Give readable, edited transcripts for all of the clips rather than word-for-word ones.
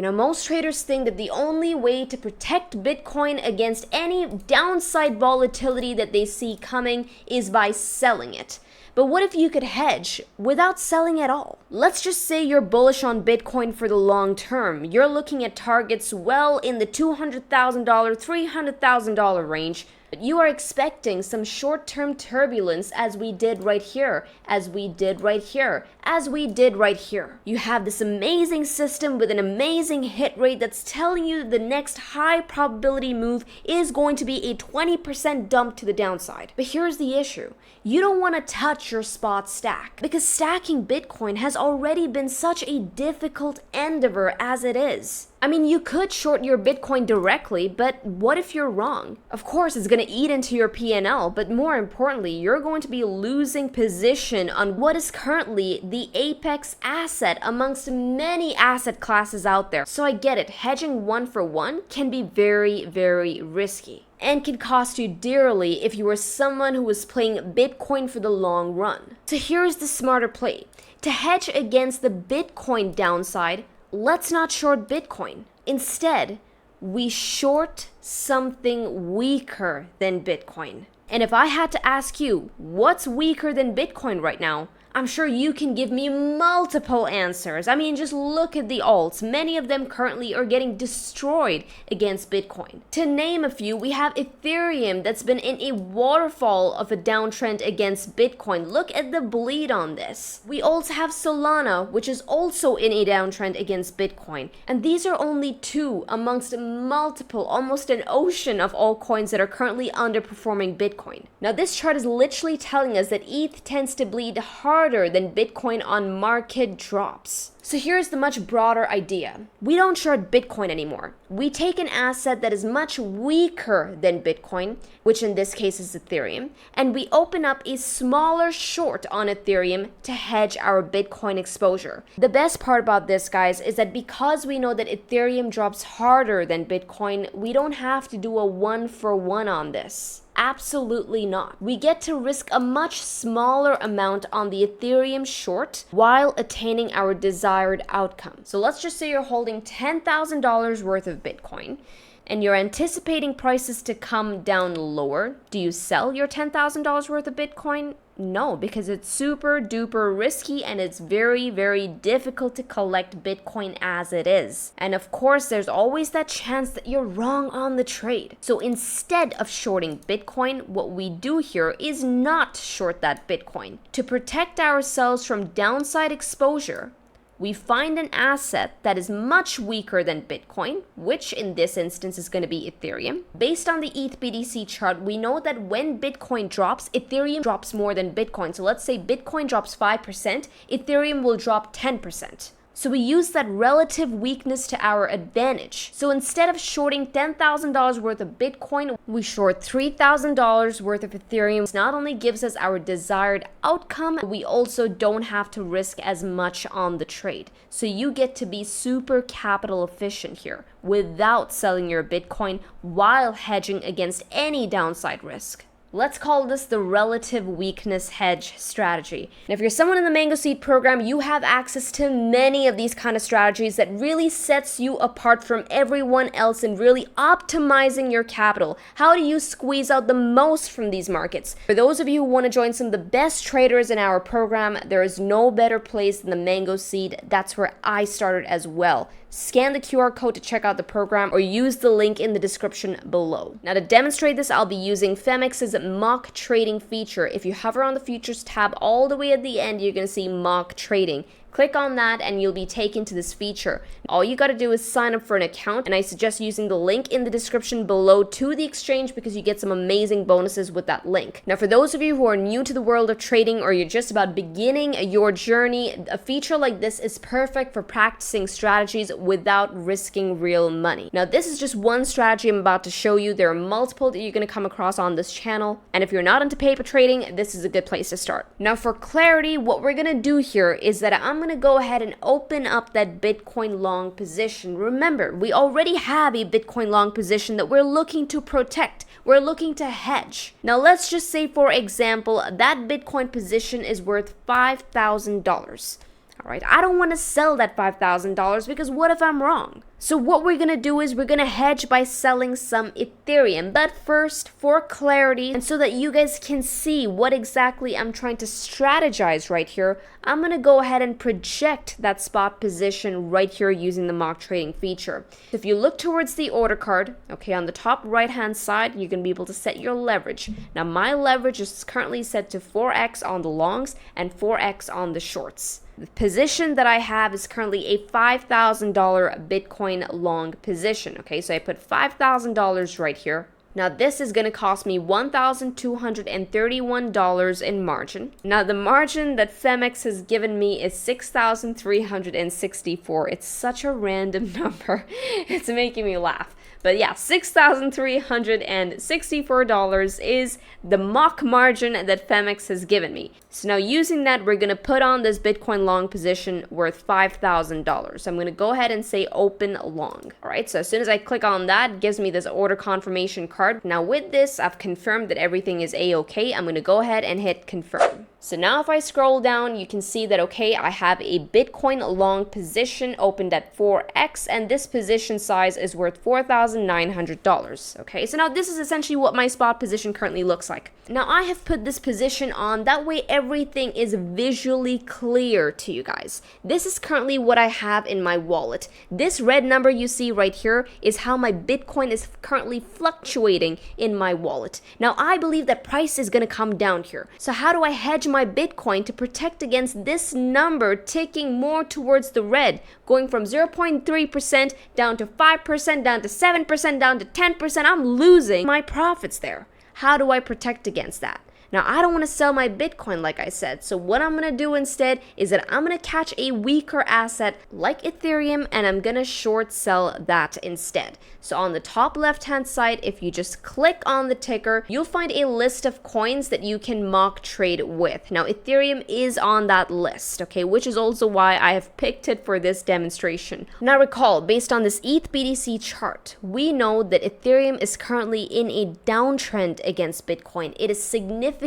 Most traders think that the only way to protect Bitcoin against any downside volatility that they see coming is by selling it. But what if you could hedge without selling at all? Let's just say you're bullish on Bitcoin for the long term. You're looking at targets well in the $200,000, $300,000 range. But you are expecting some short-term turbulence as we did right here, as we did right here, as we did right here. You have this amazing system with an amazing hit rate that's telling you that the next high probability move is going to be a 20% dump to the downside. But here's the issue. You don't want to touch your spot stack because stacking Bitcoin has already been such a difficult endeavor as it is. You could short your Bitcoin directly, but what if you're wrong? Of course, it's going to eat into your P&L, but more importantly, you're going to be losing position on what is currently the apex asset amongst many asset classes out there. So I get it, hedging one for one can be very, very risky and can cost you dearly if you are someone who is playing Bitcoin for the long run. So here's the smarter play. To hedge against the Bitcoin downside, let's not short Bitcoin. Instead, we short something weaker than Bitcoin. And if I had to ask you, what's weaker than Bitcoin right now? I'm sure you can give me multiple answers. Just look at the alts. Many of them currently are getting destroyed against Bitcoin. To name a few, we have Ethereum that's been in a waterfall of a downtrend against Bitcoin. Look at the bleed on this. We also have Solana, which is also in a downtrend against Bitcoin. And these are only two amongst multiple, almost an ocean of altcoins that are currently underperforming Bitcoin. Now, this chart is literally telling us that ETH tends to bleed harder than Bitcoin on market drops. So here's the much broader idea. We don't short Bitcoin anymore. We take an asset that is much weaker than Bitcoin, which in this case is Ethereum, and we open up a smaller short on Ethereum to hedge our Bitcoin exposure. The best part about this, guys, is that because we know that Ethereum drops harder than Bitcoin, we don't have to do a one-for-one on this. Absolutely not. We get to risk a much smaller amount on the Ethereum short while attaining our desired outcome. So let's just say you're holding $10,000 worth of Bitcoin and you're anticipating prices to come down lower. Do you sell your $10,000 worth of Bitcoin? No, because it's super duper risky and it's very, very difficult to collect Bitcoin as it is. And of course, there's always that chance that you're wrong on the trade. So instead of shorting Bitcoin, what we do here is not short that Bitcoin. To protect ourselves from downside exposure, we find an asset that is much weaker than Bitcoin, which in this instance is going to be Ethereum. Based on the ETH BTC chart, we know that when Bitcoin drops, Ethereum drops more than Bitcoin. So let's say Bitcoin drops 5%, Ethereum will drop 10%. So we use that relative weakness to our advantage. So instead of shorting $10,000 worth of Bitcoin, we short $3,000 worth of Ethereum. This not only gives us our desired outcome, we also don't have to risk as much on the trade. So you get to be super capital efficient here without selling your Bitcoin while hedging against any downside risk. Let's call this the relative weakness hedge strategy. And if you're someone in the Mango Seed program, you have access to many of these kind of strategies that really sets you apart from everyone else in really optimizing your capital. How do you squeeze out the most from these markets? For those of you who want to join some of the best traders in our program, there is no better place than the Mango Seed. That's where I started as well. Scan the QR code to check out the program or use the link in the description below. Now to demonstrate this, I'll be using Phemex's mock trading feature. If you hover on the futures tab all the way at the end, you're going to see mock trading. Click on that and you'll be taken to this feature. All you got to do is sign up for an account, and I suggest using the link in the description below to the exchange because you get some amazing bonuses with that link. Now for those of you who are new to the world of trading or you're just about beginning your journey, a feature like this is perfect for practicing strategies without risking real money. Now this is just one strategy I'm about to show you. There are multiple that you're going to come across on this channel, and if you're not into paper trading, this is a good place to start. Now for clarity, what we're going to do here is that I'm going to go ahead and open up that Bitcoin long position. Remember, we already have a Bitcoin long position that we're looking to protect. We're looking to hedge. Now let's just say, for example, that Bitcoin position is worth $5,000. All right, I don't want to sell that $5,000 because what if I'm wrong? So what we're going to do is we're going to hedge by selling some Ethereum. But first, for clarity, and so that you guys can see what exactly I'm trying to strategize right here, I'm going to go ahead and project that spot position right here using the mock trading feature. If you look towards the order card, okay, on the top right hand side, you're going to be able to set your leverage. Now my leverage is currently set to 4x on the longs and 4x on the shorts. The position that I have is currently a $5,000 Bitcoin long position. Okay, so I put $5,000 right here. Now this is going to cost me $1,231 in margin. Now the margin that Phemex has given me is $6,364. It's such a random number. It's making me laugh. But yeah, $6,364 is the mock margin that Phemex has given me. So now using that, we're going to put on this Bitcoin long position worth $5,000. So I'm going to go ahead and say open long. All right, so as soon as I click on that, it gives me this order confirmation card. Now with this, I've confirmed that everything is A-okay. I'm going to go ahead and hit confirm. So now if I scroll down, you can see that, okay, I have a Bitcoin long position opened at 4x, and this position size is worth $4,900. Okay, so now this is essentially what my spot position currently looks like. Now I have put this position on, that way everything is visually clear to you guys. This is currently what I have in my wallet. This red number you see right here is how my Bitcoin is currently fluctuating in my wallet. Now I believe that price is going to come down here. So how do I hedge my Bitcoin to protect against this number ticking more towards the red, going from 0.3% down to 5%, down to 7%, down to 10%? I'm losing my profits there. How do I protect against that? Now, I don't want to sell my Bitcoin, like I said. So what I'm going to do instead is that I'm going to catch a weaker asset like Ethereum, and I'm going to short sell that instead. So on the top left-hand side, if you just click on the ticker, you'll find a list of coins that you can mock trade with. Now, Ethereum is on that list, okay, which is also why I have picked it for this demonstration. Now, recall, based on this ETH BTC chart, we know that Ethereum is currently in a downtrend against Bitcoin. It is significantly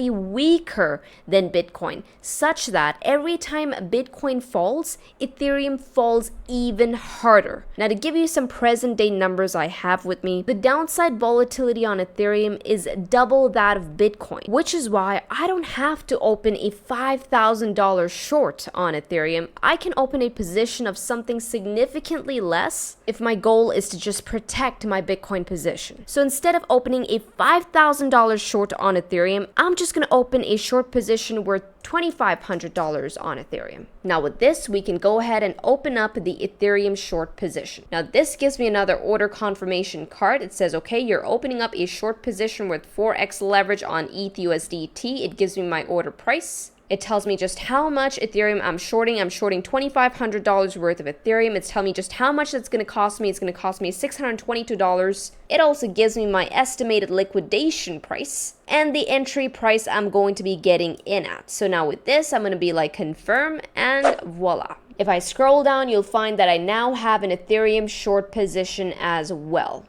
weaker than Bitcoin, such that every time Bitcoin falls, Ethereum falls even harder. Now, to give you some present day numbers I have with me, the downside volatility on Ethereum is double that of Bitcoin, which is why I don't have to open a $5,000 short on Ethereum. I can open a position of something significantly less if my goal is to just protect my Bitcoin position. So instead of opening a $5,000 short on Ethereum, I'm just going to open a short position worth $2,500 on Ethereum. Now with this, we can go ahead and open up the Ethereum short position. Now this gives me another order confirmation card. It says, okay, you're opening up a short position with 4x leverage on ETH USDT. It gives me my order price. It tells me just how much Ethereum I'm shorting. I'm shorting $2,500 worth of Ethereum. It's telling me just how much that's going to cost me. It's going to cost me $622. It also gives me my estimated liquidation price and the entry price I'm going to be getting in at. So now with this, I'm going to be like confirm, and voila. If I scroll down, you'll find that I now have an Ethereum short position as well.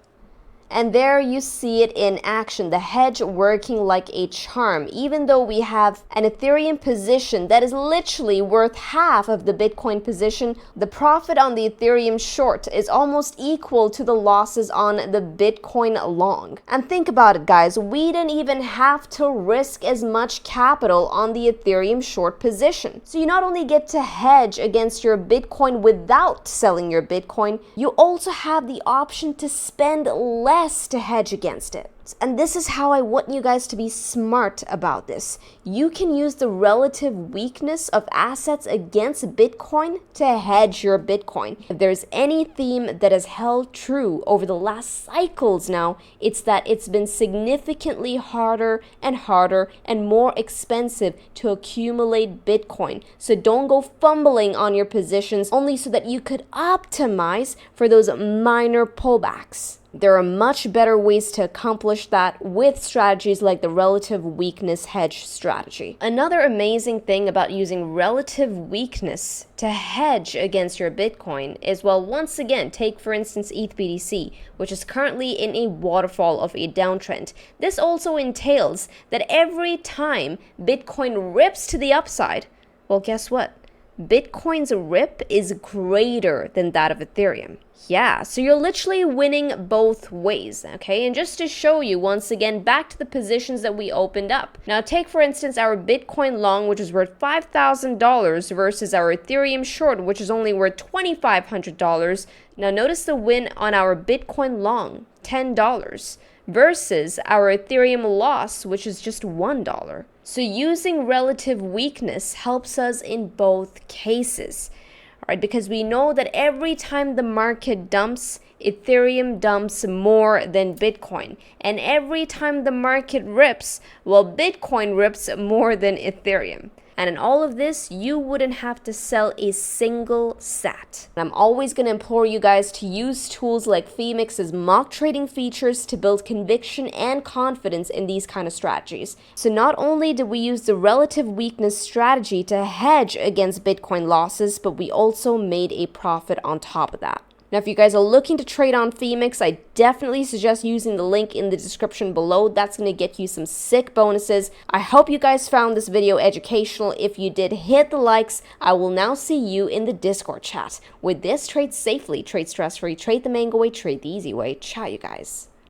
And there you see it in action, the hedge working like a charm. Even though we have an Ethereum position that is literally worth half of the Bitcoin position, the profit on the Ethereum short is almost equal to the losses on the Bitcoin long. And think about it, guys, we didn't even have to risk as much capital on the Ethereum short position. So you not only get to hedge against your Bitcoin without selling your Bitcoin, you also have the option to spend less to hedge against it. And this is how I want you guys to be smart about this. You can use the relative weakness of assets against Bitcoin to hedge your Bitcoin. If there's any theme that has held true over the last cycles now, it's that it's been significantly harder and more expensive to accumulate Bitcoin. So don't go fumbling on your positions only so that you could optimize for those minor pullbacks. There are much better ways to accomplish that with strategies like the relative weakness hedge strategy. Another amazing thing about using relative weakness to hedge against your Bitcoin is, well, once again, take for instance ETH BTC, which is currently in a waterfall of a downtrend. This also entails that every time Bitcoin rips to the upside, well, guess what? Bitcoin's rip is greater than that of Ethereum. Yeah, so you're literally winning both ways, okay? And just to show you, once again, back to the positions that we opened up. Now, take, for instance, our Bitcoin long, which is worth $5,000 versus our Ethereum short, which is only worth $2,500. Now, notice the win on our Bitcoin long, $10, versus our Ethereum loss, which is just $1. So using relative weakness helps us in both cases. Right, because we know that every time the market dumps, Ethereum dumps more than Bitcoin. And every time the market rips, well, Bitcoin rips more than Ethereum. And in all of this, you wouldn't have to sell a single sat. And I'm always going to implore you guys to use tools like Phemex's mock trading features to build conviction and confidence in these kind of strategies. So not only did we use the relative weakness strategy to hedge against Bitcoin losses, but we also made a profit on top of that. Now, if you guys are looking to trade on Phemex, I definitely suggest using the link in the description below. That's going to get you some sick bonuses. I hope you guys found this video educational. If you did, hit the likes. I will now see you in the Discord chat. With this, trade safely, trade stress-free, trade the mango way, trade the easy way. Ciao, you guys.